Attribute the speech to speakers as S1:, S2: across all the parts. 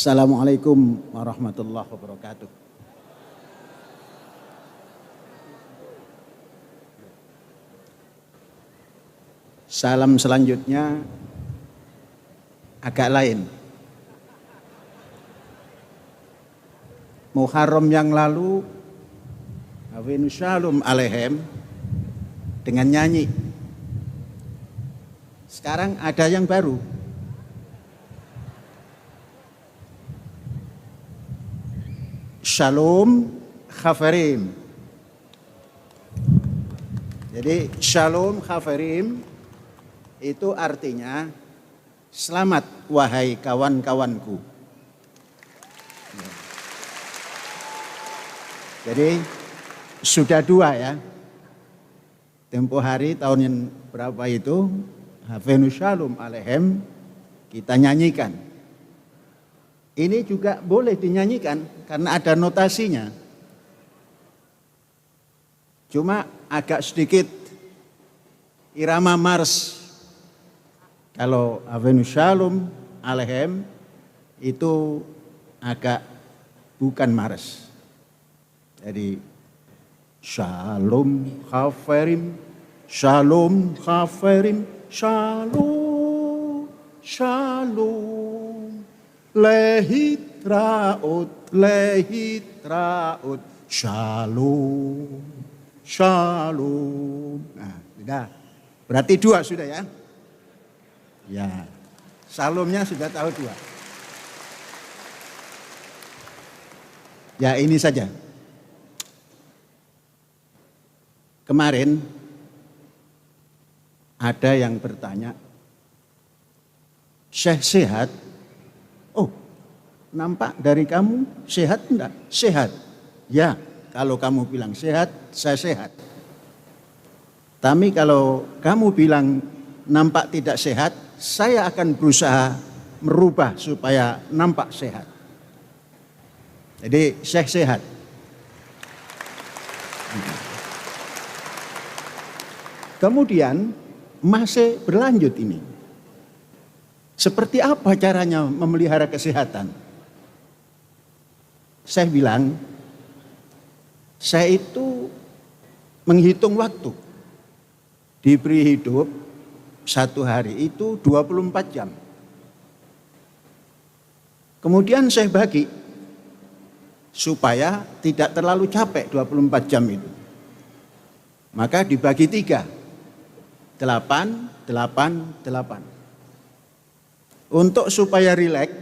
S1: Assalamualaikum warahmatullahi wabarakatuh. Salam selanjutnya agak lain. Muharram yang lalu Hafenu Shalom Alehem dengan nyanyi. Sekarang ada yang baru. Shalom Khafarim. Jadi Shalom Khafarim itu artinya selamat wahai kawan-kawanku. Jadi sudah dua ya. Tempo hari tahun yang berapa itu Hafenu Shalom Alehem kita nyanyikan. Ini juga boleh dinyanyikan karena ada notasinya. Cuma agak sedikit irama mars. Kalau Hafenu Shalom Alehem itu agak bukan mars. Jadi Shalom Khafarim, Shalom Khafarim, Shalom, Shalom. Lehit raut, shalom, shalom. Nah, sudah. Berarti dua sudah ya? Ya, shalomnya sudah tahu dua. Ya ini saja. Kemarin ada yang bertanya, Syekh sehat? Oh, nampak dari kamu sehat enggak? Sehat. Ya, kalau kamu bilang sehat, saya sehat. Tapi kalau kamu bilang nampak tidak sehat, saya akan berusaha merubah supaya nampak sehat. Jadi, Syekh sehat. Kemudian masih berlanjut ini. Seperti apa caranya memelihara kesehatan? Saya bilang, saya itu menghitung waktu. Diberi hidup satu hari itu 24 jam. Kemudian saya bagi supaya tidak terlalu capek 24 jam itu. Maka dibagi 3. 8, 8, 8. Untuk supaya rileks,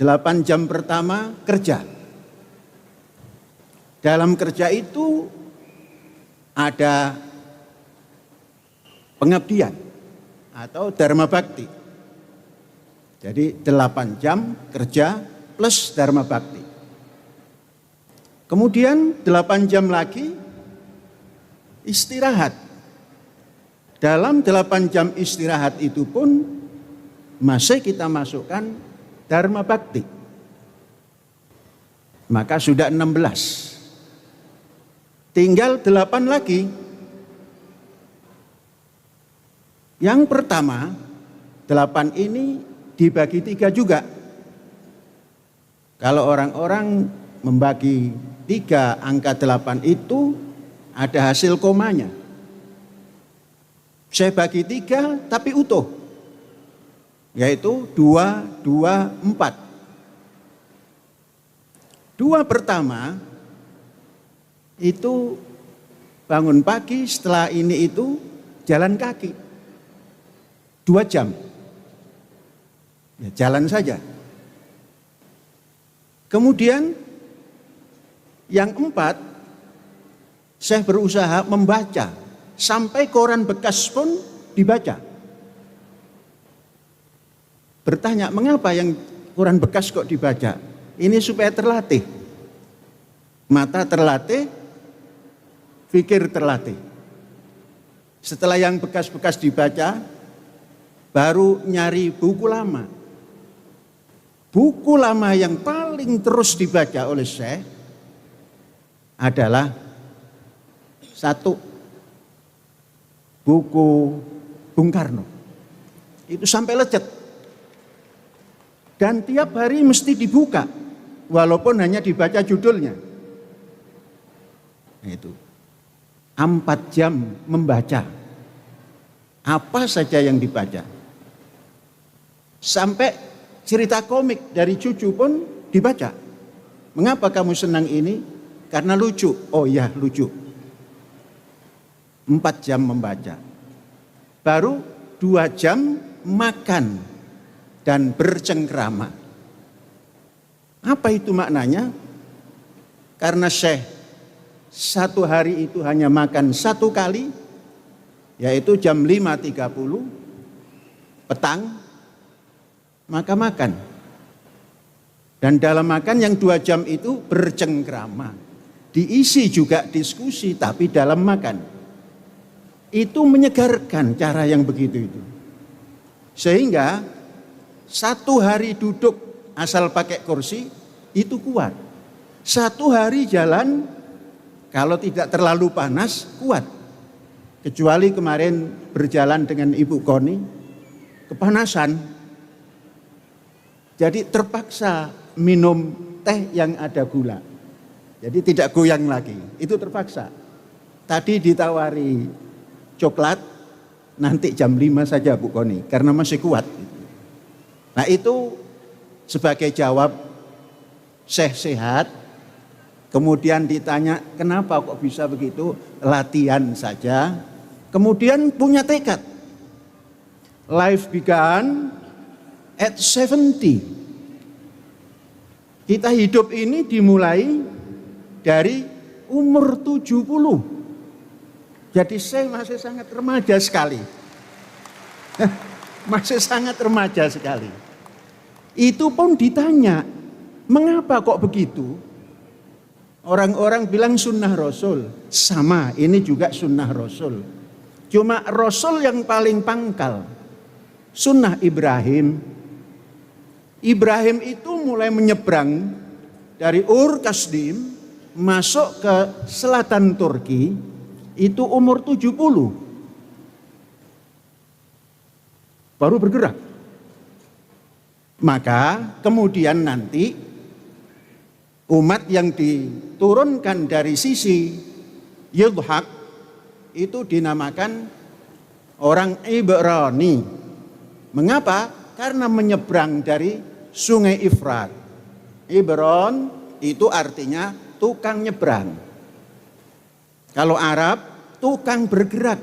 S1: 8 jam pertama kerja. Dalam kerja itu ada pengabdian atau dharma bakti. Jadi 8 jam kerja plus dharma bakti. Kemudian 8 jam lagi istirahat. Dalam 8 jam istirahat itu pun masih kita masukkan dharma bakti. Maka sudah 16. Tinggal 8 lagi. Yang pertama, 8 ini dibagi 3 juga. Kalau orang-orang membagi 3 angka 8 itu ada hasil komanya. Saya bagi 3 tapi utuh. Yaitu 2, 2, 4. 2 pertama itu bangun pagi, setelah ini itu jalan kaki. 2 jam. Ya, jalan saja. Kemudian yang 4, saya berusaha membaca. Sampai koran bekas pun dibaca. Bertanya, mengapa yang koran bekas kok dibaca? Ini supaya terlatih. Mata terlatih, pikir terlatih. Setelah yang bekas-bekas dibaca, baru nyari buku lama. Buku lama yang paling terus dibaca oleh saya adalah 1, buku Bung Karno. Itu sampai lecet. Dan tiap hari mesti dibuka, walaupun hanya dibaca judulnya. Itu 4 jam membaca. Apa saja yang dibaca. Sampai cerita komik dari cucu pun dibaca. Mengapa kamu senang ini? Karena lucu. Oh ya, lucu. 4 jam membaca. Baru 2 jam makan dan bercengkrama. Apa itu maknanya? Karena Syekh 1 hari itu hanya makan 1 kali, yaitu jam 5.30 petang, maka makan. Dan dalam makan yang 2 jam itu bercengkrama. Diisi juga diskusi, tapi dalam makan. Itu menyegarkan cara yang begitu itu. Sehingga 1 hari duduk asal pakai kursi itu kuat. 1 hari jalan kalau tidak terlalu panas kuat. Kecuali kemarin berjalan dengan Ibu Koni kepanasan. Jadi terpaksa minum teh yang ada gula. Jadi tidak goyang lagi. Itu terpaksa. Tadi ditawari coklat, nanti jam 5 saja Bu Koni karena masih kuat. Nah itu sebagai jawab Syekh sehat. Kemudian ditanya kenapa kok bisa begitu, latihan saja. Kemudian punya tekad. Life began at 70. Kita hidup ini dimulai dari umur 70. Jadi saya masih sangat remaja sekali. Masih sangat remaja sekali. Itu pun ditanya, mengapa kok begitu? Orang-orang bilang sunnah Rasul. Sama, ini juga sunnah Rasul. Cuma Rasul yang paling pangkal. Sunnah Ibrahim. Ibrahim itu mulai menyeberang dari Ur Kasdim masuk ke selatan Turki itu umur 70. Baru bergerak. Maka kemudian nanti umat yang diturunkan dari sisi Yudhak itu dinamakan orang Ibrani. Mengapa? Karena menyeberang dari Sungai Ifrat. Ibron itu artinya tukang nyebrang. Kalau Arab, tukang bergerak.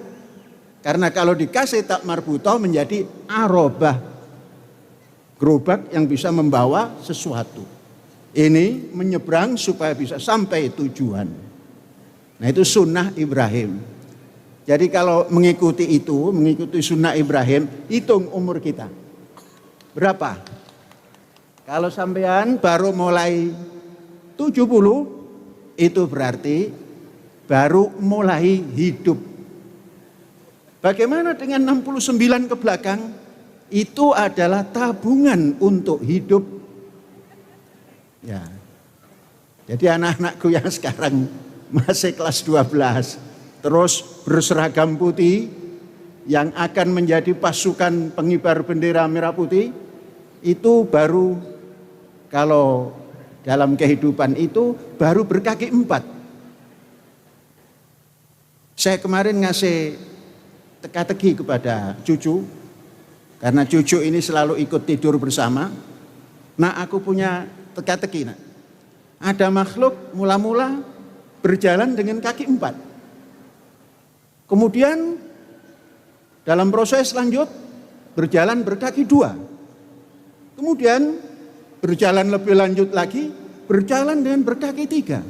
S1: Karena kalau dikasih tak marbutoh menjadi arobah. Gerobak yang bisa membawa sesuatu. Ini menyeberang supaya bisa sampai tujuan. Nah itu sunnah Ibrahim. Jadi kalau mengikuti itu, mengikuti sunnah Ibrahim, hitung umur kita. Berapa? Kalau sampean baru mulai 70, itu berarti baru mulai hidup. Bagaimana dengan 69 ke belakang? Itu adalah tabungan untuk hidup. Ya. Jadi anak-anakku yang sekarang masih kelas 12, terus berseragam putih, yang akan menjadi pasukan pengibar bendera merah putih, itu baru kalau dalam kehidupan itu baru berkaki 4. Saya kemarin ngasih teka-teki kepada cucu, karena cucu ini selalu ikut tidur bersama. Nah aku punya teka-teki. Nah. Ada makhluk mula-mula berjalan dengan kaki 4. Kemudian dalam proses lanjut berjalan berkaki 2. Kemudian berjalan lebih lanjut lagi berjalan dengan berkaki 3.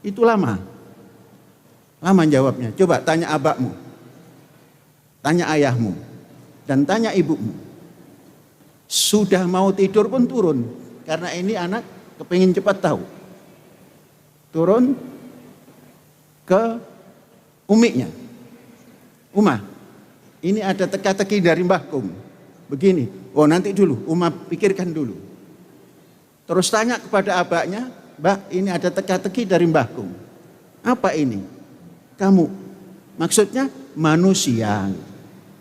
S1: Itu lama. Lama jawabnya. Coba tanya abakmu, tanya ayahmu, dan tanya ibumu. Sudah mau tidur pun turun. Karena ini anak kepingin cepat tahu. Turun ke umiknya. Umah, ini ada teka-teki dari Mbah Kum. Begini, oh nanti dulu, Umah pikirkan dulu. Terus tanya kepada abaknya, Mbak ini ada teka-teki dari Mbah Kum. Apa ini? Kamu, maksudnya manusia.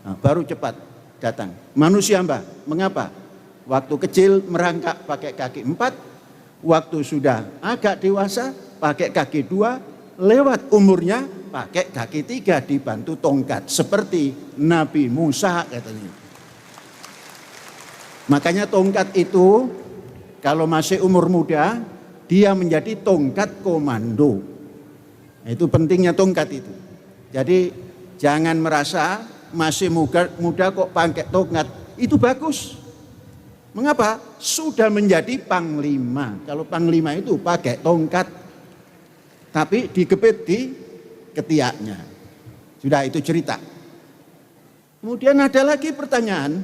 S1: Nah, baru cepat datang. Manusia Mbak, mengapa? Waktu kecil merangkak pakai kaki 4, waktu sudah agak dewasa pakai kaki 2, lewat umurnya pakai kaki 3 dibantu tongkat seperti Nabi Musa katanya. Makanya tongkat itu kalau masih umur muda dia menjadi tongkat komando. Itu pentingnya tongkat itu. Jadi jangan merasa masih muda kok pakai tongkat, itu bagus. Mengapa? Sudah menjadi panglima. Kalau panglima itu pakai tongkat, tapi dikepit di ketiaknya. Sudah, itu cerita. Kemudian ada lagi pertanyaan,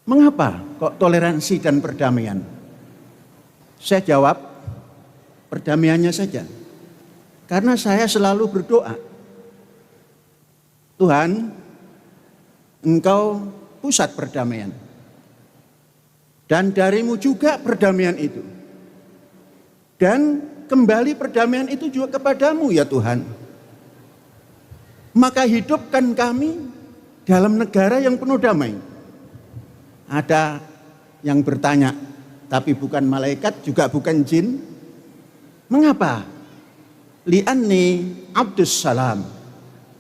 S1: mengapa kok toleransi dan perdamaian? Saya jawab, perdamaiannya saja. Karena saya selalu berdoa, Tuhan, Engkau pusat perdamaian. Dan darimu juga perdamaian itu. Dan kembali perdamaian itu juga kepadamu ya Tuhan. Maka hidupkan kami dalam negara yang penuh damai. Ada yang bertanya, tapi bukan malaikat, juga bukan jin. Mengapa? Li'anni abdus salam.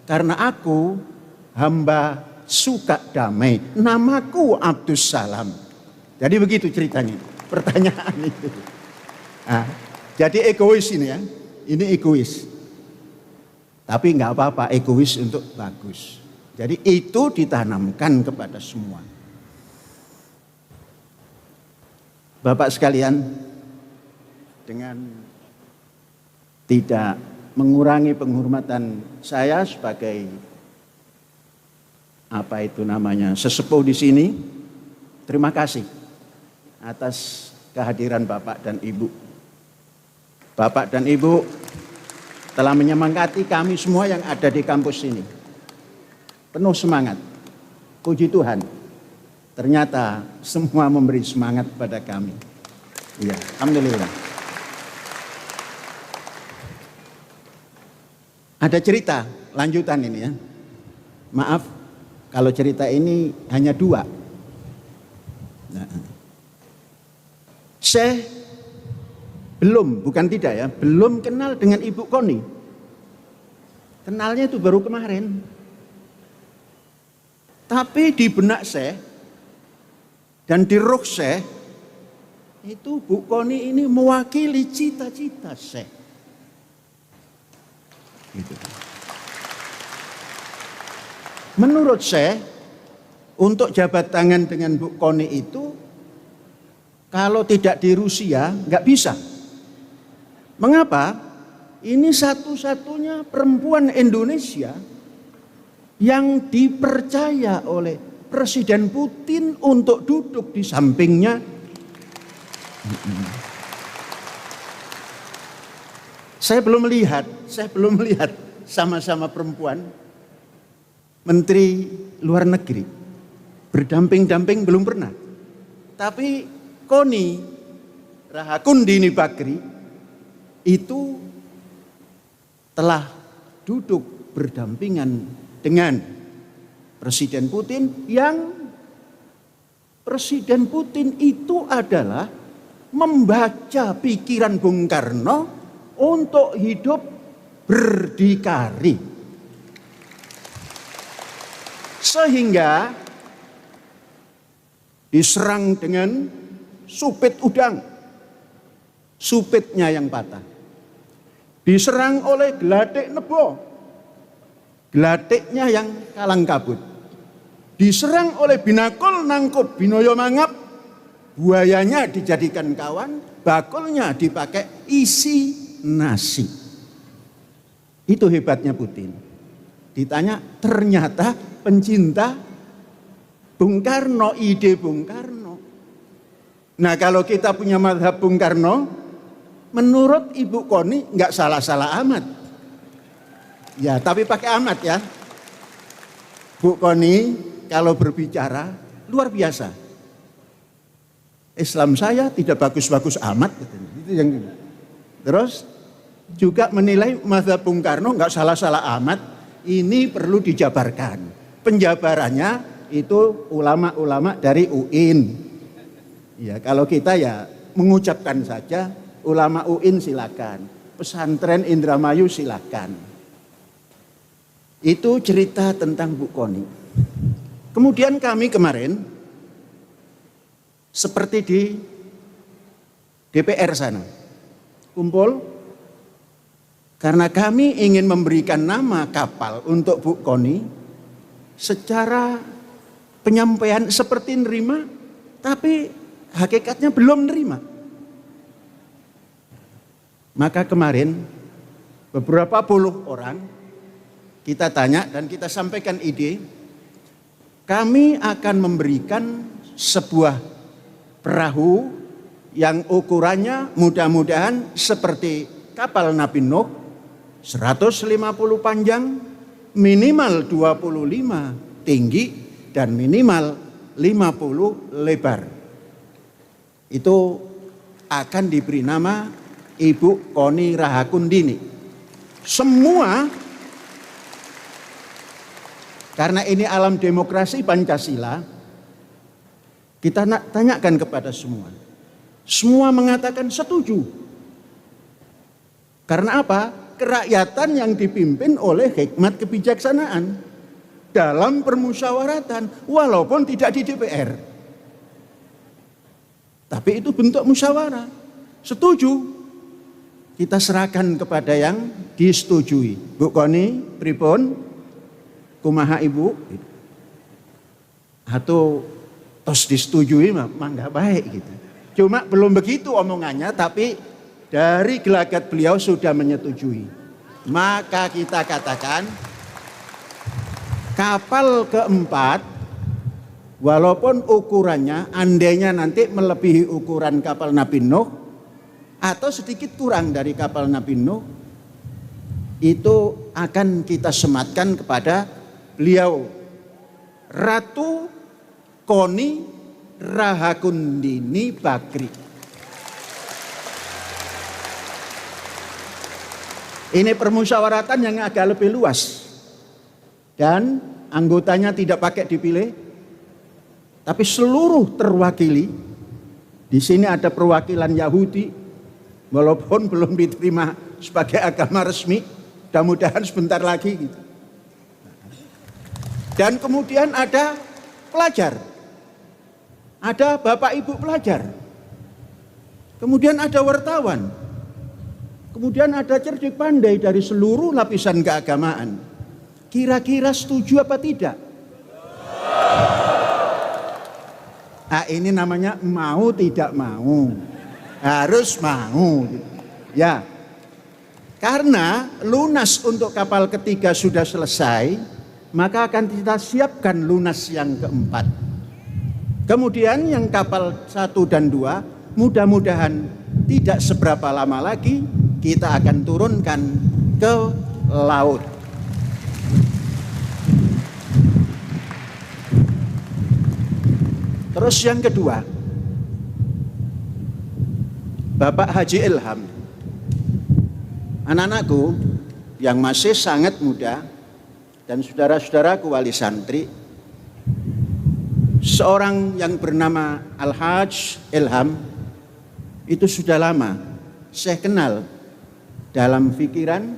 S1: Karena aku hamba suka damai. Namaku Abdus Salam. Jadi begitu ceritanya, pertanyaan itu. Nah, jadi egois ini ya, ini egois. Tapi nggak apa-apa, egois untuk bagus. Jadi itu ditanamkan kepada semua. Bapak sekalian, dengan tidak mengurangi penghormatan saya sebagai sesepuh di sini, terima kasih atas kehadiran Bapak dan Ibu. Bapak dan Ibu telah menyemangati kami semua yang ada di kampus ini. Penuh semangat. Puji Tuhan. Ternyata semua memberi semangat pada kami. Ya, alhamdulillah. Ada cerita lanjutan ini ya. Maaf kalau cerita ini hanya 2. Nah, saya bukan tidak ya, belum kenal dengan Ibu Koni. Kenalnya itu baru kemarin. Tapi di benak saya dan di roh saya itu Bu Koni ini mewakili cita-cita saya. Gitu. Menurut saya untuk jabat tangan dengan Bu Koni itu kalau tidak di Rusia nggak bisa. Mengapa? Ini satu-satunya perempuan Indonesia yang dipercaya oleh Presiden Putin untuk duduk di sampingnya. Saya belum melihat sama-sama perempuan Menteri Luar Negeri berdamping-damping, belum pernah. Tapi Koni Rahakundini Bakri itu telah duduk berdampingan dengan Presiden Putin, yang Presiden Putin itu adalah membaca pikiran Bung Karno untuk hidup berdikari. Sehingga diserang dengan supit udang, supitnya yang patah. Diserang oleh gelatik nebo, gelatiknya yang kalang kabut. Diserang oleh binakul nangkut binoyo mangap, buayanya dijadikan kawan, bakulnya dipakai isi nasi. Itu hebatnya Putin. Ditanya, ternyata pencinta Bung Karno, ide Bung Karno. Nah, kalau kita punya mazhab Bung Karno, menurut Ibu Koni nggak salah-salah amat. Ya, tapi pakai amat ya. Bu Koni kalau berbicara luar biasa. Islam saya tidak bagus-bagus amat. Itu yang. Terus juga menilai mazhab Bung Karno nggak salah-salah amat. Ini perlu dijabarkan. Penjabarannya itu ulama-ulama dari UIN. Ya, kalau kita ya mengucapkan saja ulama UIN silakan, pesantren Indramayu silakan. Itu cerita tentang Bu Koni. Kemudian kami kemarin seperti di DPR sana kumpul karena kami ingin memberikan nama kapal untuk Bu Koni secara penyampaian seperti nerima, tapi hakikatnya belum nerima. Maka kemarin beberapa puluh orang kita tanya dan kita sampaikan ide, kami akan memberikan sebuah perahu yang ukurannya mudah-mudahan seperti kapal Nabi Nuh, 150 panjang, minimal 25 tinggi, dan minimal 50 lebar. Itu akan diberi nama Ibu Koni Rahakundini. Semua, karena ini alam demokrasi Pancasila, kita tanyakan kepada semua. Semua mengatakan setuju. Karena apa? Kerakyatan yang dipimpin oleh hikmat kebijaksanaan dalam permusyawaratan, walaupun tidak di DPR. Tapi itu bentuk musyawarah. Setuju. Kita serahkan kepada yang disetujui. Bu Koni, pripun? Kumaha Ibu? Atau tos disetujui mangga baik gitu. Cuma belum begitu omongannya, tapi dari gelagat beliau sudah menyetujui. Maka kita katakan kapal keempat, walaupun ukurannya andainya nanti melebihi ukuran kapal Nabi Nuh atau sedikit kurang dari kapal Nabi Nuh, itu akan kita sematkan kepada beliau, Ratu Koni Rahakundini Bakri. Ini permusyawaratan yang agak lebih luas. Dan anggotanya tidak pakai dipilih, tapi seluruh terwakili. Di sini ada perwakilan Yahudi, walaupun belum diterima sebagai agama resmi, mudah-mudahan sebentar lagi gitu. Dan kemudian ada pelajar, ada bapak ibu pelajar, kemudian ada wartawan, kemudian ada cerdik pandai dari seluruh lapisan keagamaan. Kira-kira setuju apa tidak? Ah, ini namanya mau tidak mau. Harus mau. Ya. Karena lunas untuk kapal ketiga sudah selesai, maka akan kita siapkan lunas yang keempat. Kemudian yang kapal 1 dan 2 mudah-mudahan tidak seberapa lama lagi kita akan turunkan ke laut. Terus yang kedua, Bapak Haji Ilham, anak-anakku yang masih sangat muda dan saudara-saudaraku wali santri, seorang yang bernama Al-Hajj Ilham itu sudah lama saya kenal dalam pikiran,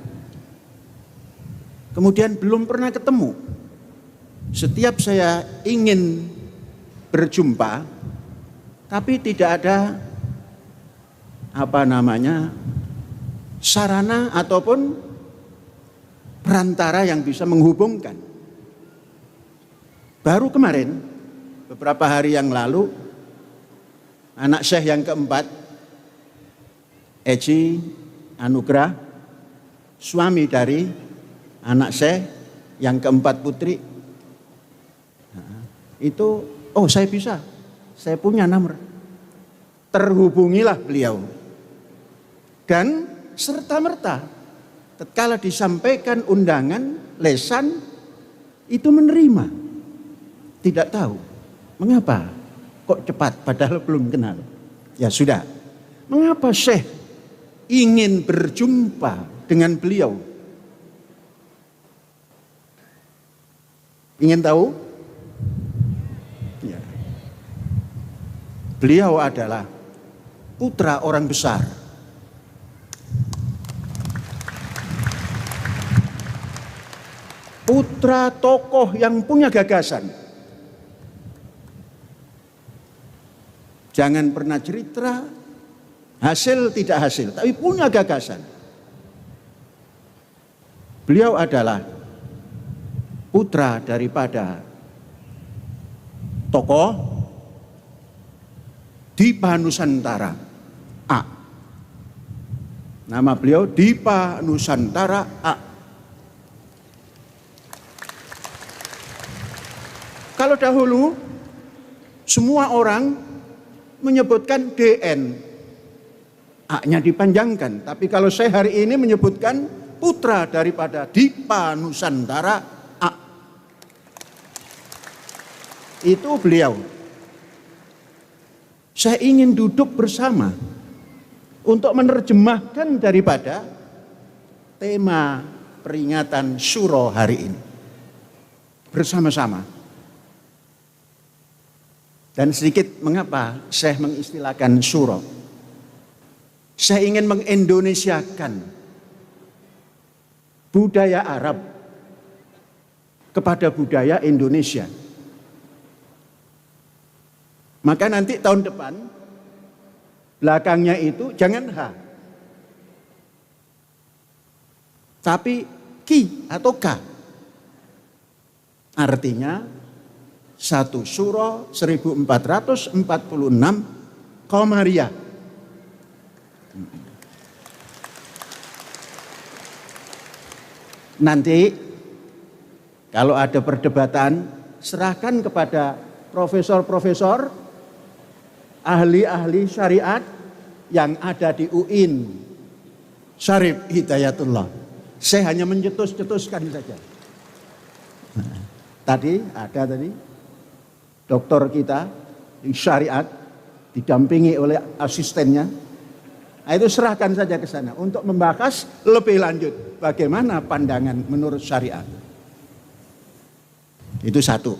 S1: kemudian belum pernah ketemu. Setiap saya ingin berjumpa, tapi tidak ada sarana ataupun perantara yang bisa menghubungkan. Baru kemarin, beberapa hari yang lalu, anak Syekh yang keempat, Eji Anugrah, suami dari anak Syekh yang keempat putri, itu oh saya bisa, saya punya nomor. Terhubungilah beliau. Dan serta-merta tatkala disampaikan undangan lesan itu menerima. Tidak tahu mengapa kok cepat padahal belum kenal. Ya sudah. Mengapa Syekh ingin berjumpa dengan beliau? Ingin tahu? Beliau adalah putra orang besar. Putra tokoh yang punya gagasan. Jangan pernah cerita hasil tidak hasil, tapi punya gagasan. Beliau adalah putra daripada tokoh Dipa Nusantara A. Nama beliau Dipa Nusantara A. Kalau dahulu semua orang menyebutkan DN, A-nya dipanjangkan. Tapi kalau saya hari ini menyebutkan putra daripada Dipa Nusantara A. Itu beliau. Saya ingin duduk bersama untuk menerjemahkan daripada tema peringatan Syuro hari ini. Bersama-sama. Dan sedikit mengapa saya mengistilahkan Syuro. Saya ingin mengindonesiakan budaya Arab kepada budaya Indonesia. Maka nanti tahun depan belakangnya itu jangan H, tapi Ki atau K. Artinya 1 Syuro 1446 Komariah. Nanti kalau ada perdebatan, serahkan kepada profesor-profesor, ahli-ahli syariat yang ada di UIN Syarif Hidayatullah. Saya hanya mencetus-cetuskan saja. Tadi doktor kita di syariat didampingi oleh asistennya. Nah, itu serahkan saja ke sana untuk membahas lebih lanjut bagaimana pandangan menurut syariat. Itu satu.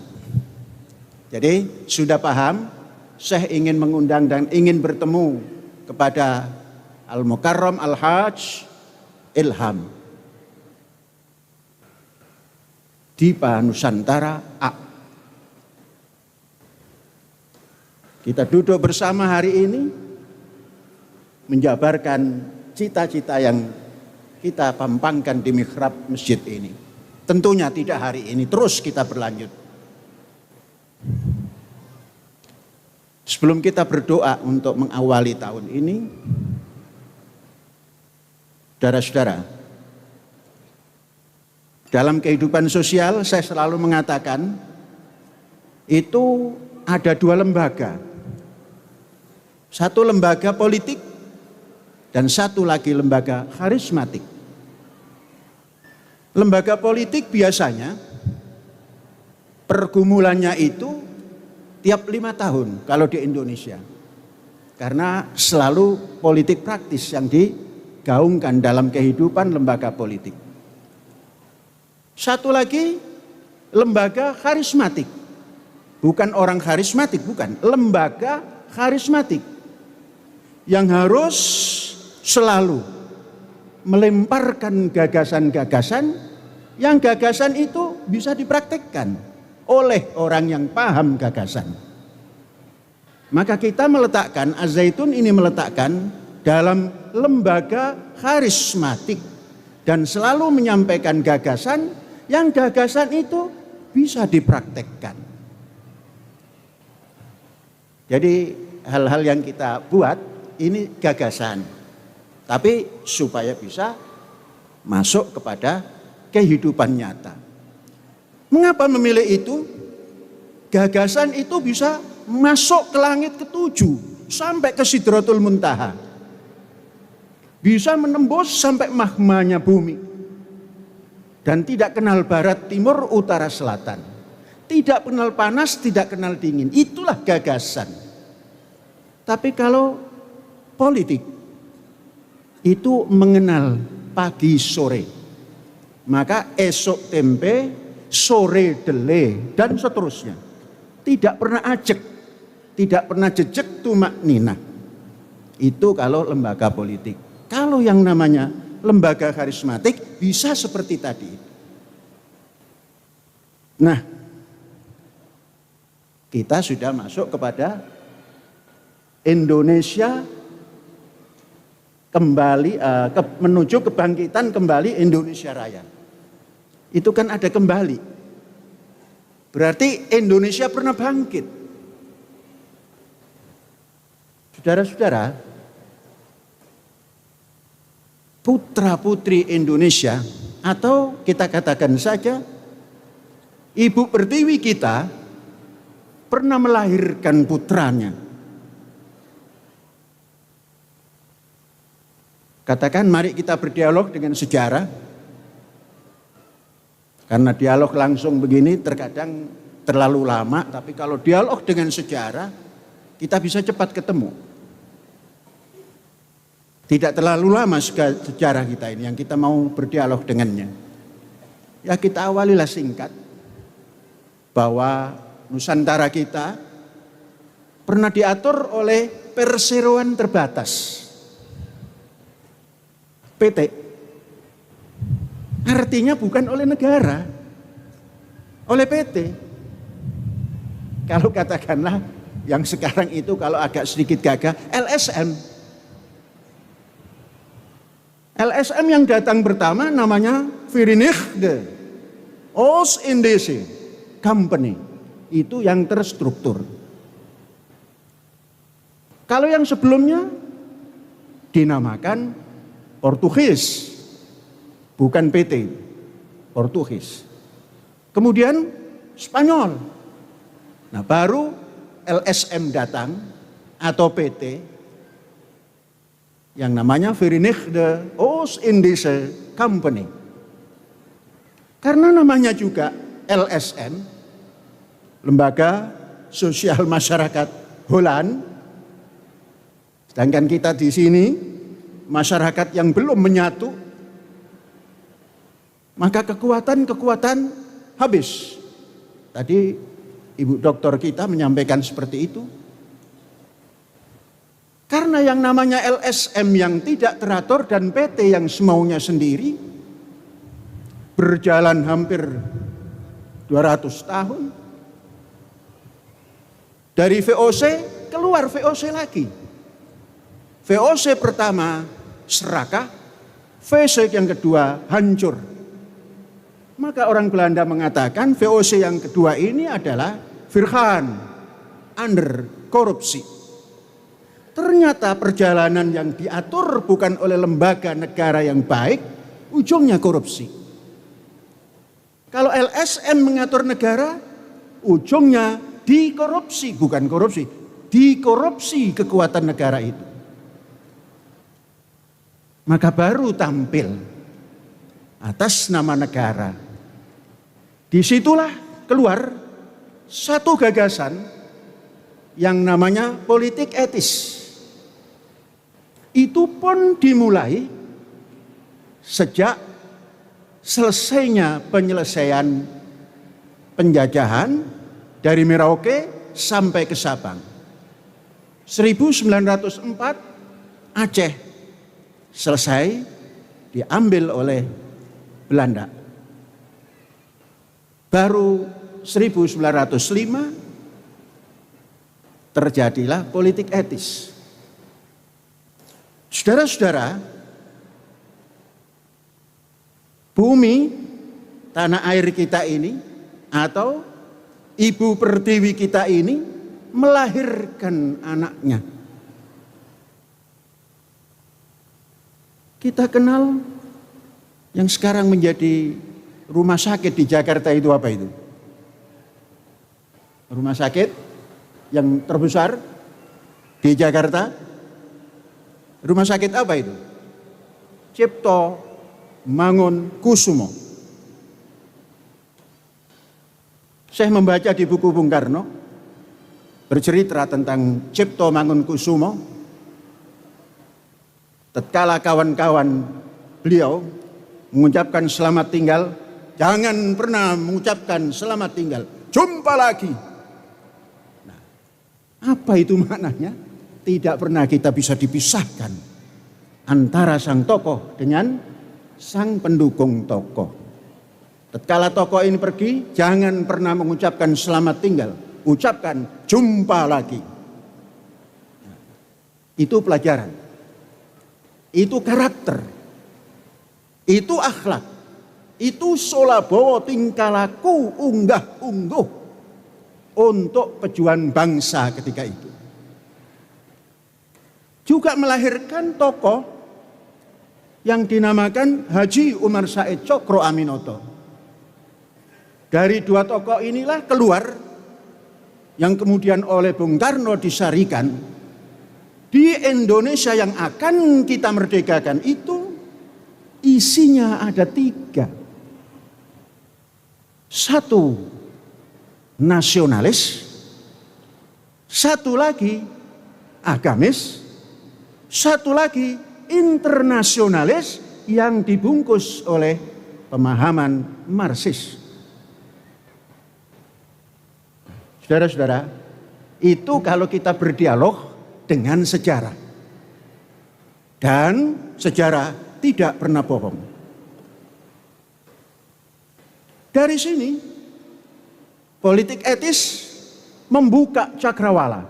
S1: Jadi sudah paham, saya ingin mengundang dan ingin bertemu kepada Al-Mukarram Al-Hajj Ilham Dipa Nusantara A. Kita duduk bersama hari ini menjabarkan cita-cita yang kita pampangkan di mihrab masjid ini. Tentunya tidak hari ini, terus kita berlanjut. Sebelum kita berdoa untuk mengawali tahun ini, saudara-saudara, dalam kehidupan sosial saya selalu mengatakan itu ada 2 lembaga. Satu lembaga politik dan satu lagi lembaga karismatik. Lembaga politik biasanya pergumulannya itu tiap 5 tahun kalau di Indonesia. Karena selalu politik praktis yang digaungkan dalam kehidupan lembaga politik. Satu lagi lembaga karismatik. Bukan orang karismatik, bukan. Lembaga karismatik. Yang harus selalu melemparkan gagasan-gagasan yang gagasan itu bisa dipraktekkan oleh orang yang paham gagasan. Maka kita meletakkan, Az-Zaitun ini meletakkan dalam lembaga karismatik dan selalu menyampaikan gagasan yang gagasan itu bisa dipraktekkan. Jadi hal-hal yang kita buat ini gagasan, tapi supaya bisa masuk kepada kehidupan nyata. Mengapa memilih itu? Gagasan itu bisa masuk ke langit ke-7 sampai ke Sidratul Muntaha. Bisa menembus sampai magmanya bumi. Dan tidak kenal barat, timur, utara, selatan. Tidak kenal panas, tidak kenal dingin. Itulah gagasan. Tapi kalau politik itu mengenal pagi sore, maka esok tempe, sore dele, dan seterusnya. Tidak pernah ajek, tidak pernah jejak tumak nina. Itu kalau lembaga politik. Kalau yang namanya lembaga karismatik bisa seperti tadi. Nah, kita sudah masuk kepada Indonesia kembali menuju kebangkitan kembali Indonesia Raya. Itu kan ada kembali. Berarti Indonesia pernah bangkit. Saudara-saudara, putra-putri Indonesia, atau kita katakan saja Ibu Pertiwi kita pernah melahirkan putranya. Katakan mari kita berdialog dengan sejarah. Karena dialog langsung begini terkadang terlalu lama, tapi kalau dialog dengan sejarah kita bisa cepat ketemu. Tidak terlalu lama sejarah kita ini yang kita mau berdialog dengannya. Ya kita awalilah singkat bahwa Nusantara kita pernah diatur oleh perseroan terbatas. PT. Artinya bukan oleh negara, oleh PT. Kalau katakanlah yang sekarang itu kalau agak sedikit gagah, LSM. LSM yang datang pertama namanya Verenigde Oost-Indische Company. Itu yang terstruktur. Kalau yang sebelumnya dinamakan Portugis, bukan PT, Portugis. Kemudian Spanyol. Nah baru LSM datang atau PT yang namanya Verenigde Oost-Indische Company. Karena namanya juga LSM, Lembaga Sosial Masyarakat Holland. Sedangkan kita di sini masyarakat yang belum menyatu, maka kekuatan habis. Tadi Ibu Doktor kita menyampaikan seperti itu. Karena yang namanya LSM yang tidak teratur dan PT yang semaunya sendiri, berjalan hampir 200 tahun. Dari VOC keluar VOC lagi. VOC pertama serakah, VOC yang kedua hancur. Maka orang Belanda mengatakan VOC yang kedua ini adalah Virgaan under korupsi. Ternyata perjalanan yang diatur bukan oleh lembaga negara yang baik, ujungnya korupsi. Kalau LSM mengatur negara, ujungnya dikorupsi, bukan korupsi, dikorupsi kekuatan negara itu. Maka baru tampil atas nama negara. Disitulah keluar satu gagasan yang namanya politik etis. Itu pun dimulai sejak selesainya penyelesaian penjajahan dari Merauke sampai ke Sabang. 1904 Aceh selesai diambil oleh Belanda. Baru 1905 terjadilah politik etis. Saudara-saudara, bumi tanah air kita ini atau Ibu Pertiwi kita ini melahirkan anaknya. Kita kenal yang sekarang menjadi rumah sakit di Jakarta itu apa itu? Rumah sakit yang terbesar di Jakarta. Rumah sakit apa itu? Cipto Mangunkusumo. Saya membaca di buku Bung Karno bercerita tentang Cipto Mangunkusumo. Tatkala kawan-kawan beliau mengucapkan selamat tinggal, jangan pernah mengucapkan selamat tinggal, jumpa lagi. Nah, Apa itu maknanya? Tidak pernah kita bisa dipisahkan antara sang tokoh dengan sang pendukung tokoh. Tatkala tokoh ini pergi, jangan pernah mengucapkan selamat tinggal, ucapkan jumpa lagi. Itu pelajaran, itu karakter, itu akhlak, itu solabowo tingkah laku unggah ungguh untuk pejuang bangsa ketika itu. Juga melahirkan tokoh yang dinamakan Haji Umar Said Cokro Aminoto. Dari dua tokoh inilah keluar yang kemudian oleh Bung Karno disarikan di Indonesia yang akan kita merdekakan itu isinya ada 3. 1 nasionalis, 1 lagi agamis, 1 lagi internasionalis yang dibungkus oleh pemahaman Marxis. Saudara-saudara, itu kalau kita berdialog dengan sejarah. Dan sejarah tidak pernah bohong. Dari sini, politik etis membuka cakrawala.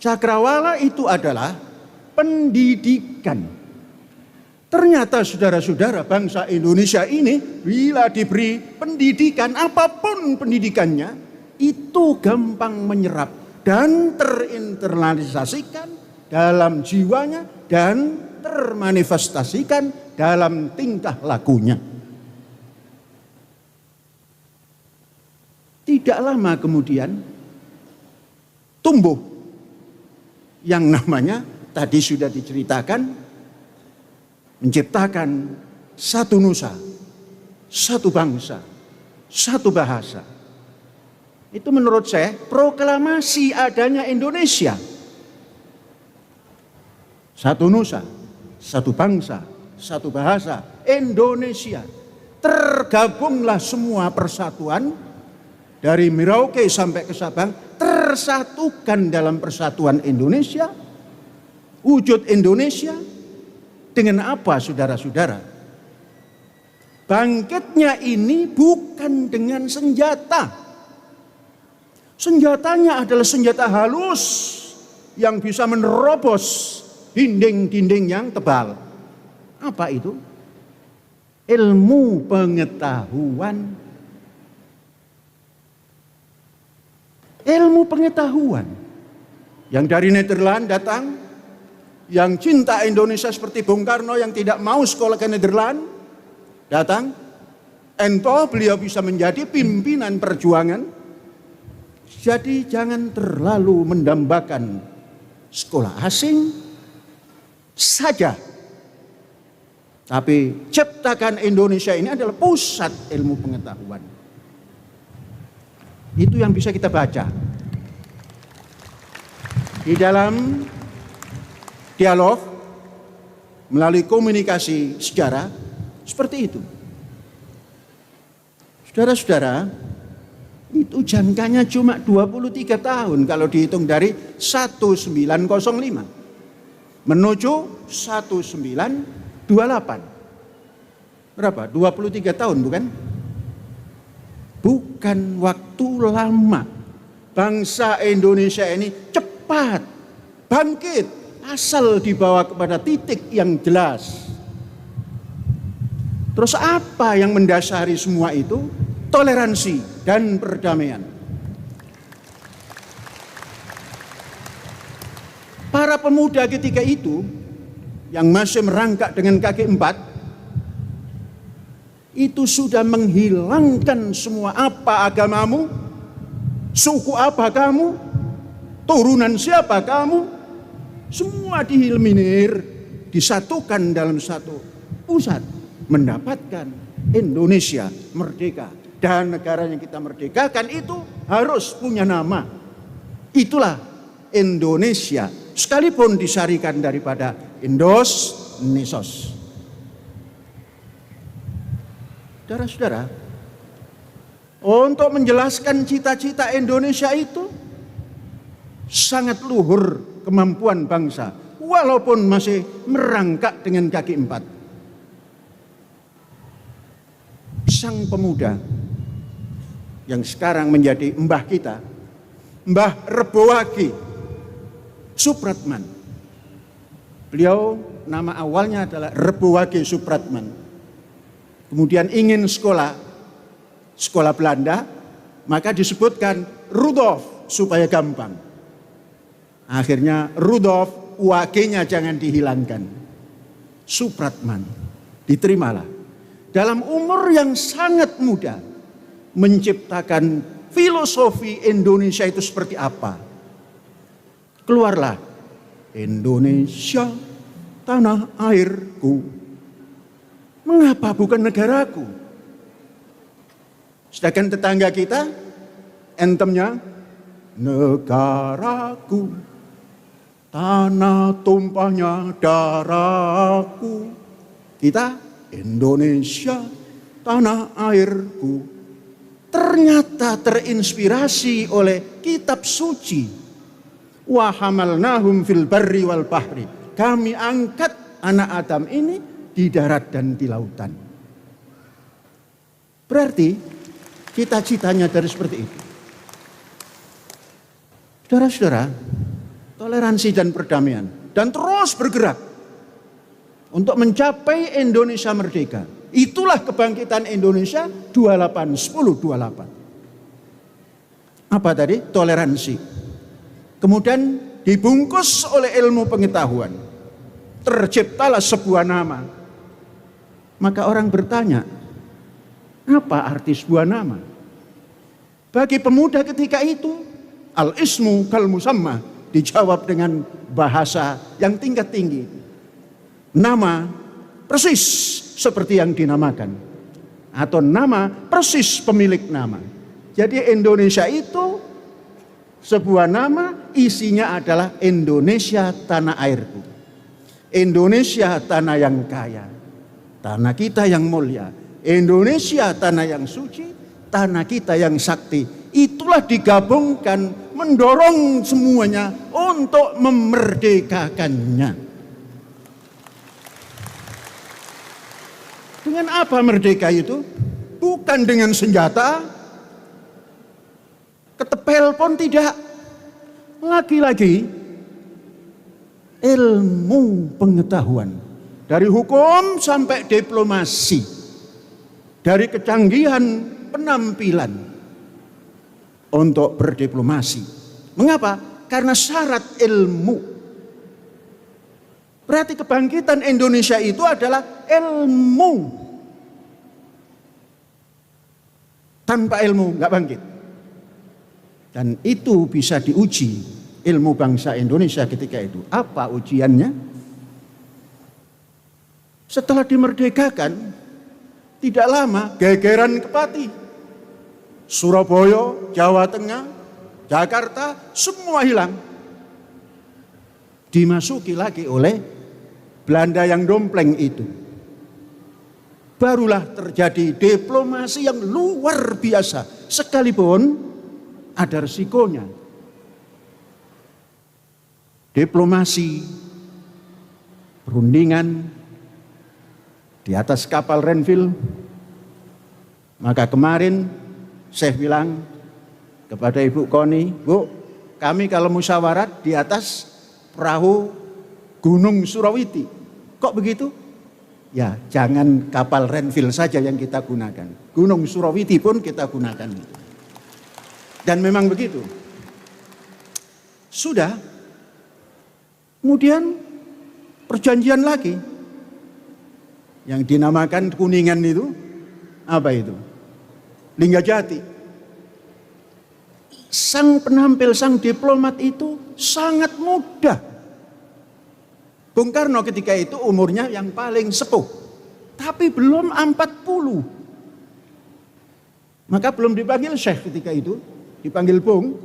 S1: Cakrawala itu adalah pendidikan. Ternyata saudara-saudara, bangsa Indonesia ini bila diberi pendidikan, apapun pendidikannya, itu gampang menyerap dan terinternalisasikan dalam jiwanya dan termanifestasikan dalam tingkah lakunya. Tidak lama kemudian tumbuh yang namanya tadi sudah diceritakan, menciptakan satu nusa, satu bangsa, satu bahasa. Itu menurut saya proklamasi adanya Indonesia. Satu nusa, satu bangsa, satu bahasa, Indonesia. Tergabunglah semua persatuan dari Merauke sampai ke Sabang, tersatukan dalam persatuan Indonesia. Wujud Indonesia dengan apa, saudara-saudara? Bangkitnya ini bukan dengan senjata. Senjatanya adalah senjata halus yang bisa menerobos dinding-dinding yang tebal. Apa itu? Ilmu pengetahuan. Ilmu pengetahuan. Yang dari Nederland datang, yang cinta Indonesia seperti Bung Karno yang tidak mau sekolah ke Nederland datang. Entah beliau bisa menjadi pimpinan perjuangan. Jadi jangan terlalu mendambakan sekolah asing saja. Tapi ciptakan Indonesia ini adalah pusat ilmu pengetahuan. Itu yang bisa kita baca. Di dalam dialog, melalui komunikasi sejarah, seperti itu. Saudara-saudara, itu jangkanya cuma 23 tahun kalau dihitung dari 1905 menuju 1928. Berapa? 23 tahun bukan? Bukan waktu lama. Bangsa Indonesia ini cepat bangkit asal dibawa kepada titik yang jelas. Terus apa yang mendasari semua itu? Toleransi dan perdamaian. Para pemuda ketika itu yang masih merangkak dengan kaki 4 itu sudah menghilangkan semua apa agamamu, suku apa kamu, turunan siapa kamu, semua dieliminir, disatukan dalam satu pusat, mendapatkan Indonesia merdeka. Dan negara yang kita merdekakan itu harus punya nama. Itulah Indonesia, sekalipun disarikan daripada Indos, Nisos. Saudara-saudara, untuk menjelaskan cita-cita Indonesia itu, sangat luhur kemampuan bangsa, walaupun masih merangkak dengan kaki empat. Sang pemuda yang sekarang menjadi mbah kita, Mbah Rebowagi Supratman. Beliau nama awalnya adalah Rebowagi Supratman. Kemudian ingin sekolah Belanda, maka disebutkan Rudolf supaya gampang. Akhirnya Rudolf, Wage-nya jangan dihilangkan. Supratman, diterimalah. Dalam umur yang sangat muda, menciptakan filosofi Indonesia itu seperti apa. Keluarlah, Indonesia, tanah airku. Mengapa bukan negaraku? Sedangkan tetangga kita, anthemnya, negaraku, tanah tumpahnya darahku. Kita, Indonesia, tanah airku. Ternyata terinspirasi oleh kitab suci. Wa hamalnahum fil barri wal bahri. Kami angkat anak Adam ini di darat dan di lautan. Berarti cita-citanya dari seperti itu. Saudara-saudara, toleransi dan perdamaian, dan terus bergerak untuk mencapai Indonesia merdeka. Itulah kebangkitan Indonesia 1028. Apa tadi? Toleransi. Kemudian dibungkus oleh ilmu pengetahuan. Terciptalah sebuah nama. Maka orang bertanya, apa arti sebuah nama? Bagi pemuda ketika itu, al-ismu kal musamma, dijawab dengan bahasa yang tingkat tinggi. Nama persis seperti yang dinamakan, atau nama persis pemilik nama. Jadi Indonesia itu sebuah nama, isinya adalah Indonesia tanah airku. Indonesia tanah yang kaya, tanah kita yang mulia. Indonesia tanah yang suci, tanah kita yang sakti. Itulah digabungkan, mendorong semuanya untuk memerdekakannya. Dengan apa merdeka itu? Bukan dengan senjata, ketepel pun tidak. Lagi-lagi ilmu pengetahuan. Dari hukum sampai diplomasi. Dari kecanggihan penampilan untuk berdiplomasi. Mengapa? Karena syarat ilmu. Berarti kebangkitan Indonesia itu adalah ilmu. Tanpa ilmu nggak bangkit. Dan itu bisa diuji ilmu bangsa Indonesia ketika itu. Apa ujiannya? Setelah dimerdekakan, tidak lama gegeran kepati. Surabaya, Jawa Tengah, Jakarta, semua hilang. Dimasuki lagi oleh Belanda yang dompleng itu. Barulah terjadi diplomasi yang luar biasa. Sekalipun ada resikonya. Diplomasi, perundingan di atas kapal Renville. Maka kemarin saya bilang kepada Ibu Koni, Bu, kami kalau musyawarat di atas perahu Gunung Surawiti. Kok begitu? Ya, jangan kapal Renville saja yang kita gunakan. Gunung Surawiti pun kita gunakan. Dan memang begitu. Sudah. Kemudian perjanjian lagi. Yang dinamakan Kuningan itu, apa itu? Linggajati. Sang penampil, sang diplomat itu sangat muda. Bung Karno ketika itu umurnya yang paling sepuh. Tapi belum 40. Maka belum dipanggil Syekh ketika itu. Dipanggil Bung.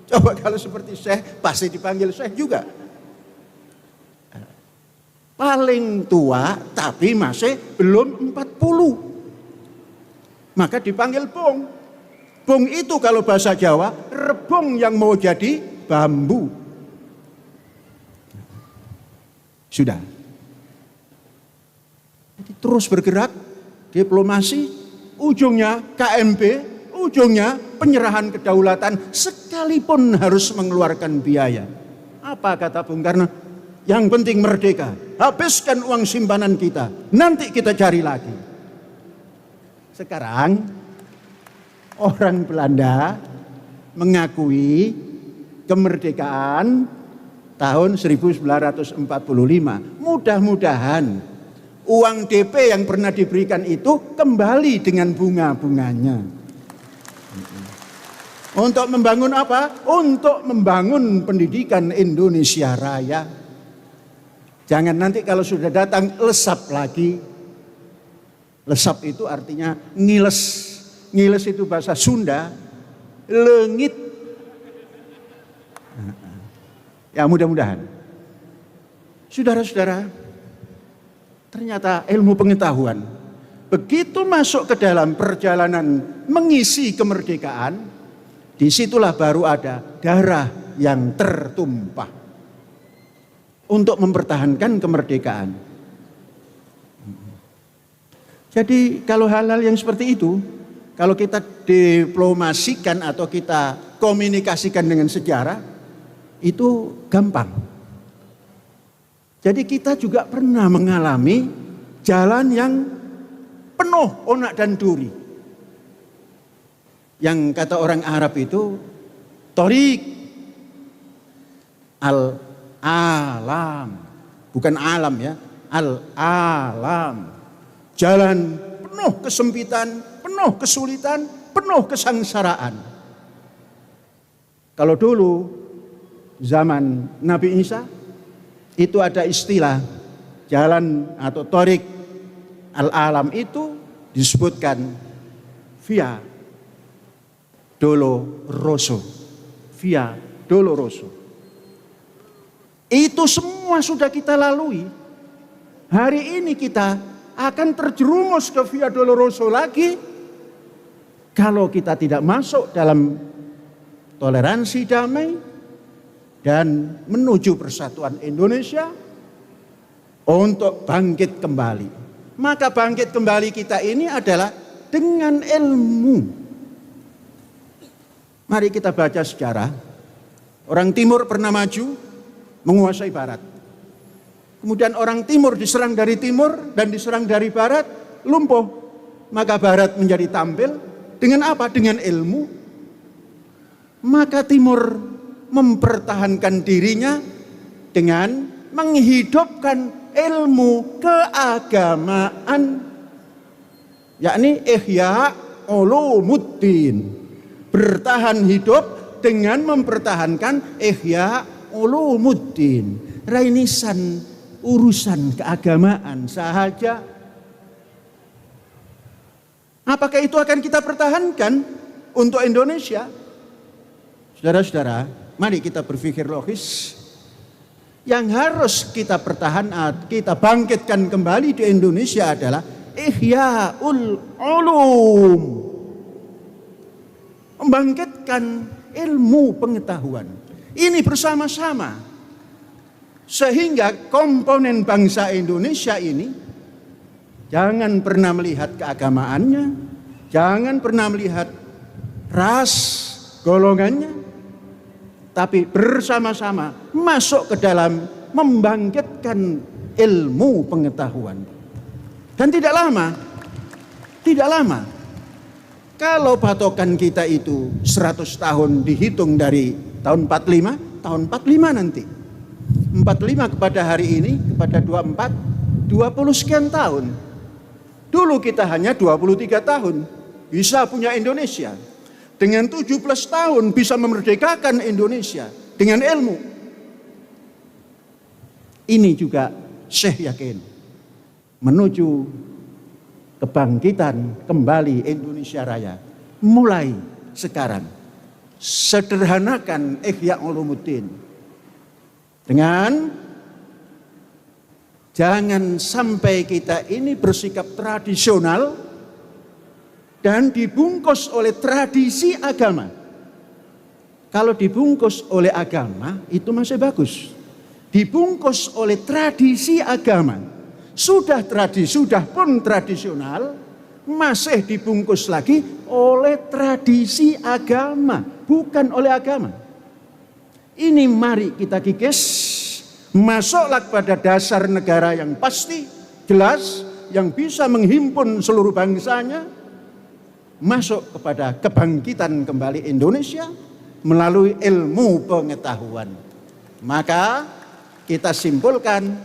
S1: Coba kalau seperti Syekh, pasti dipanggil Syekh juga. Paling tua, tapi masih belum 40. Maka dipanggil Bung. Bung itu kalau bahasa Jawa, rebung yang mau jadi bambu. Sudah. Jadi terus bergerak, diplomasi, ujungnya KMP, ujungnya penyerahan kedaulatan sekalipun harus mengeluarkan biaya. Apa kata Bung Karno? Yang penting merdeka, habiskan uang simpanan kita, nanti kita cari lagi. Sekarang orang Belanda mengakui kemerdekaan tahun 1945. Mudah-mudahan uang DP yang pernah diberikan itu kembali dengan bunga-bunganya. Untuk membangun apa? Untuk membangun pendidikan Indonesia Raya. Jangan nanti kalau sudah datang lesap lagi. Lesap itu artinya ngiles. Ngiles itu bahasa Sunda, lengit. Ya mudah-mudahan. Saudara-saudara, ternyata ilmu pengetahuan begitu masuk ke dalam perjalanan mengisi kemerdekaan, disitulah baru ada darah yang tertumpah untuk mempertahankan kemerdekaan. Jadi kalau hal-hal yang seperti itu, kalau kita diplomasikan atau kita komunikasikan dengan sejarah, itu gampang. Jadi kita juga pernah mengalami jalan yang penuh onak dan duri. Yang kata orang Arab itu Thoriq al-alam. Bukan alam ya, al-alam. Jalan penuh kesempitan, penuh kesulitan, penuh kesengsaraan. Kalau dulu zaman Nabi Isa itu ada istilah jalan atau Thoriq al-alam itu disebutkan Via Dolorosa. Via Dolorosa. Itu semua sudah kita lalui. Hari ini kita akan terjerumus ke Via Dolorosa lagi kalau kita tidak masuk dalam toleransi damai dan menuju persatuan Indonesia untuk bangkit kembali. Maka bangkit kembali kita ini adalah dengan ilmu. Mari kita baca sejarah. Orang Timur pernah maju menguasai Barat. Kemudian orang Timur diserang dari timur dan diserang dari barat, lumpuh. Maka Barat menjadi tampil dengan apa? Dengan ilmu. Maka Timur mempertahankan dirinya dengan menghidupkan ilmu keagamaan, yakni Ihya Ulumuddin. Bertahan hidup dengan mempertahankan Ihya Ulumuddin. Rainisan urusan keagamaan sahaja. Apakah itu akan kita pertahankan untuk Indonesia? Saudara-saudara, mari kita berpikir logis. Yang harus kita pertahankan, kita bangkitkan kembali di Indonesia adalah Ihya'ul Ulum. Membangkitkan ilmu pengetahuan. Ini bersama-sama. Sehingga komponen bangsa Indonesia ini jangan pernah melihat keagamaannya, jangan pernah melihat ras golongannya, tapi bersama-sama masuk ke dalam membangkitkan ilmu pengetahuan. Dan tidak lama, kalau patokan kita itu 100 tahun dihitung dari tahun 45, tahun 45 nanti. 45 kepada hari ini, kepada 24, 20 sekian tahun. Dulu kita hanya 23 tahun bisa punya Indonesia. Dengan 17 tahun bisa memerdekakan Indonesia dengan ilmu. Ini juga Syekh yakin menuju kebangkitan kembali Indonesia Raya. Mulai sekarang sederhanakan Ihya Ulumuddin. Dengan jangan sampai kita ini bersikap tradisional dan dibungkus oleh tradisi agama. Kalau dibungkus oleh agama itu masih bagus. Dibungkus oleh tradisi agama, sudah pun tradisional, masih dibungkus lagi oleh tradisi agama, bukan oleh agama. Ini mari kita kikis, masuklah pada dasar negara yang pasti, jelas, yang bisa menghimpun seluruh bangsanya, masuk kepada kebangkitan kembali Indonesia melalui ilmu pengetahuan. Maka kita simpulkan,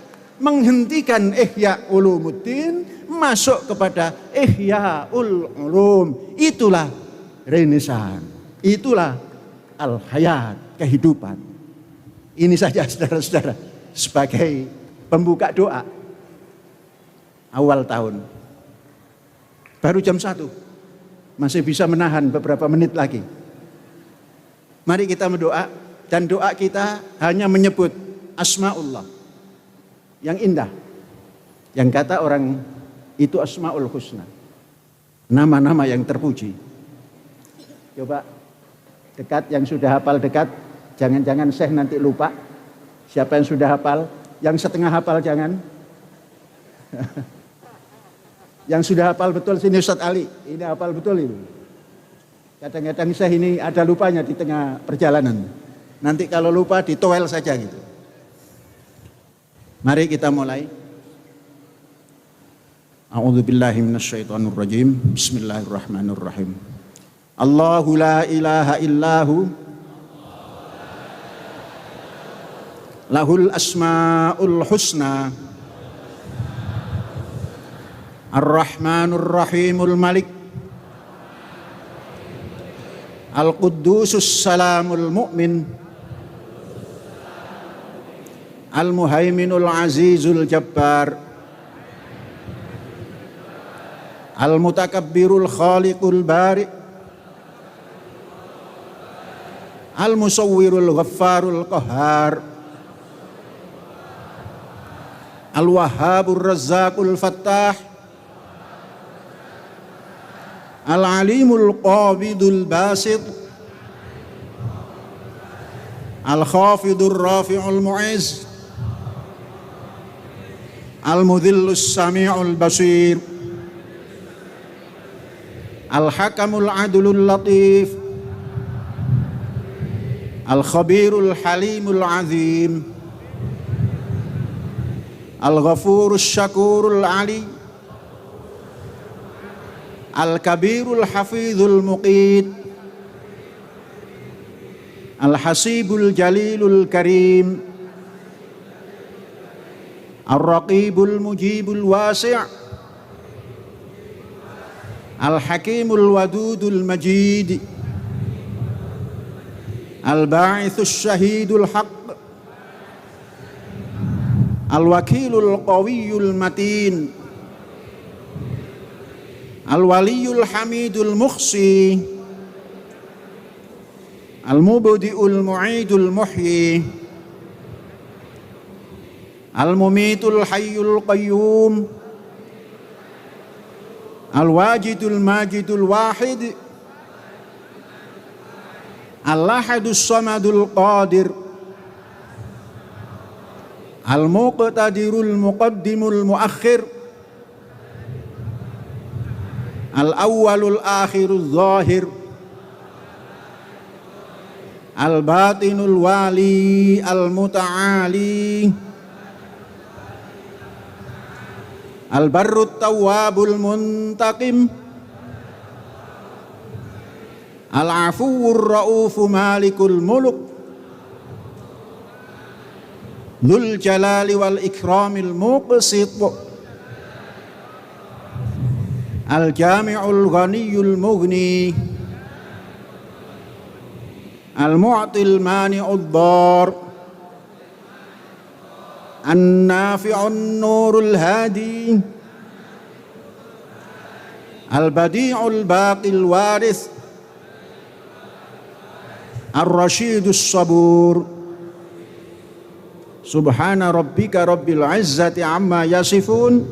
S1: menghentikan Ihya Ulumuddin, masuk kepada Ihyaul Ulum. Itulah Renaissance, itulah Al-Hayat, kehidupan. Ini saja saudara-saudara sebagai pembuka doa awal tahun. Baru jam 1, masih bisa menahan beberapa menit lagi. Mari kita berdoa, dan doa kita hanya menyebut Asma'ullah yang indah, yang kata orang itu Asma'ul Husna, nama-nama yang terpuji. Coba dekat, yang sudah hafal dekat, jangan-jangan Syekh nanti lupa. Siapa yang sudah hafal? Yang setengah hafal jangan. Yang sudah hafal betul sini Ustadz Ali, ini hafal betul ini. Kadang-kadang Syekh ini ada lupanya di tengah perjalanan. Nanti kalau lupa ditowel saja gitu. Mari kita mulai. A'udzubillahi minasyaitonirrajim. Bismillahirrahmanirrahim. Allahu la ilaha illahu lahul asmaul husna ar-rahmanur rahimul malik al-quddusus salamul mu'min al-muhaiminul azizul jabbar al-mutakabbirul khaliqul bari' al-musawwirul ghaffarul qahhar al-wahhabur razzaqul fattah al-alimul qabidul basit al-khafidur rafi'ul mu'iz al-mudhillus sami'ul basir al-hakamul adlul latif al-khabirul halimul azim al-ghafurus syakurul ali al-kabirul hafizul muqit al-hasibul jalilul karim al-raqibul mujibul wasi' al-hakimul wadudul majid al-ba'ithus syahidul haqq al-wakilul qawiyul matin al-waliyul hamidul mukhsi al-mubdi'ul mu'idul muhyi al-mumitul hayyul qayyum al-wajidul majidul wahid al-ahadus samadul qadir al-muqtadirul muqaddimul muakhir al-awwalul akhirul zahir al-batinul wali al-muta'ali al-barrut tawwabul muntaqim al-afuwur ra'ufu malikul muluk dzul jalali wal ikramil muqsit al-jami'ul ghaniyul mughni al-mu'til mani'ud dar an-nafi'un nurul hadi al-badi'ul baqil waris ar-rasyidus sabur. Subhana rabbika rabbil izzati amma yasifun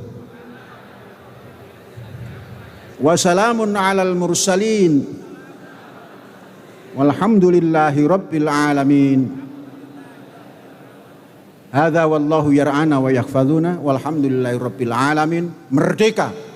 S1: wa salamun alal mursalin Walhamdulillahi rabbil alamin. Hadza wallahu yar'ana wa yakhfaduna walhamdulillahi rabbil alamin. Merdeka.